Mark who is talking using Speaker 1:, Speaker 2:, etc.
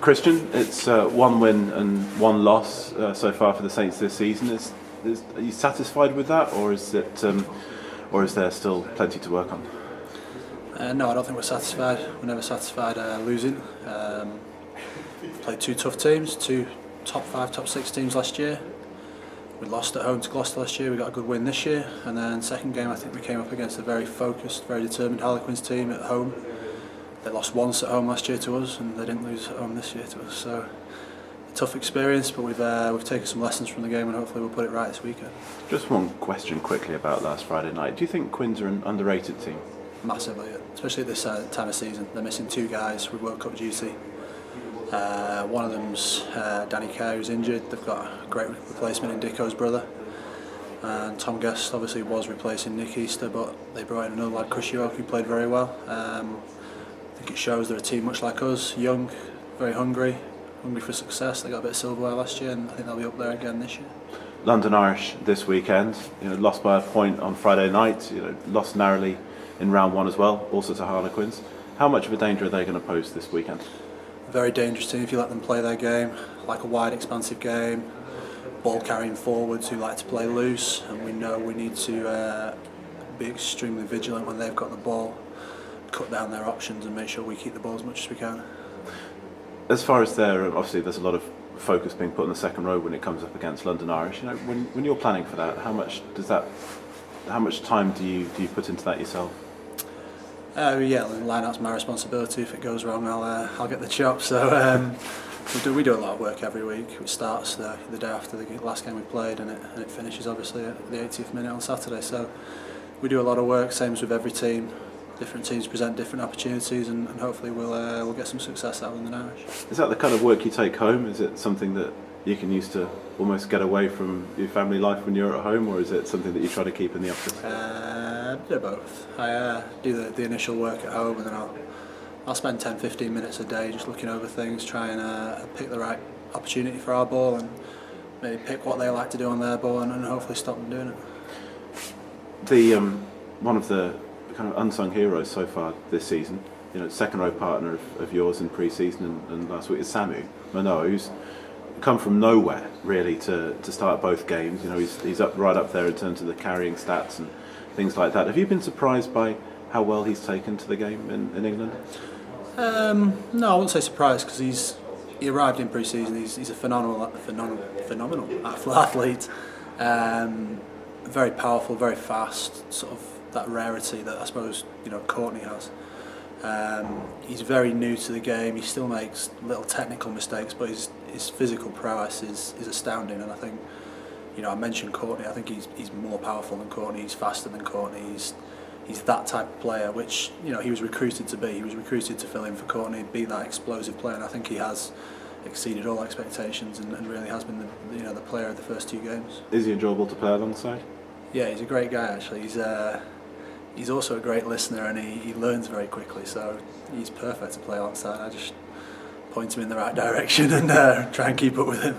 Speaker 1: Christian, it's one win and one loss so far for the Saints this season. Are you satisfied with that, or is there still plenty to work on?
Speaker 2: No, I don't think we're satisfied. We're never satisfied losing. Played two tough teams, two top 5, top 6 teams last year. We lost at home to Gloucester last year. We got a good win this year, and then second game I think we came up against a very focused, very determined Harlequins team at home. They lost once at home last year to us, and they didn't lose at home this year to us. So a tough experience, but we've taken some lessons from the game, and hopefully we'll put it right this weekend.
Speaker 1: Just one question quickly about last Friday night. Do you think Quins are an underrated team?
Speaker 2: Massively, especially at this time of season. They're missing 2 guys with World Cup duty. One of them's Danny Kerr, who's injured. They've got a great replacement in Dicko's brother. And Tom Guest obviously was replacing Nick Easter, but they brought in another lad, Chris York, who played very well. I think it shows they're a team much like us, young, very hungry for success. They got a bit of silverware last year, and I think they'll be up there again this year.
Speaker 1: London Irish this weekend, lost by a point on Friday night, lost narrowly in round 1 as well, also to Harlequins. How much of a danger are they going to pose this weekend?
Speaker 2: A very dangerous team if you let them play their game, like a wide, expansive game, ball carrying forwards who like to play loose, and we know we need to be extremely vigilant when they've got the ball, cut down their options and make sure we keep the ball as much as we can.
Speaker 1: As far as obviously there's a lot of focus being put on the second row when it comes up against London Irish. When you're planning for that, how much time do you put into that yourself?
Speaker 2: Yeah, the line-out's my responsibility. If it goes wrong, I'll get the chop. So we do a lot of work every week. It starts the day after the last game we played, and it finishes obviously at the 80th minute on Saturday. So we do a lot of work. Same as with every team. Different teams present different opportunities, and hopefully we'll get some success out of London Irish. Is
Speaker 1: that the kind of work you take home? Is it something that you can use to almost get away from your family life when you're at home, or is it something that you try to keep in the office?
Speaker 2: Do both. I do the initial work at home, and then I'll spend 10-15 minutes a day just looking over things, trying to pick the right opportunity for our ball, and maybe pick what they like to do on their ball, and hopefully stop them doing it.
Speaker 1: One of the kind of unsung heroes so far this season, second row partner of yours in pre-season and last week is Samu Manoa, who's come from nowhere really to start both games. He's right up there in terms of the carrying stats and things like that. Have you been surprised by how well he's taken to the game in England?
Speaker 2: No, I wouldn't say surprised, because he arrived in pre-season. He's a phenomenal athlete. Very powerful, very fast, sort of that rarity that I suppose Courtney has. He's very new to the game. He still makes little technical mistakes, but his physical prowess is astounding. And I think, I mentioned Courtney. I think he's more powerful than Courtney. He's faster than Courtney. He's that type of player, which he was recruited to be. He was recruited to fill in for Courtney, be that explosive player. And I think he has exceeded all expectations and really has been the player of the first 2 games.
Speaker 1: Is he enjoyable to play alongside?
Speaker 2: Yeah, he's a great guy actually. He's also a great listener, and he learns very quickly, so he's perfect to play alongside. I just point him in the right direction and try and keep up with him.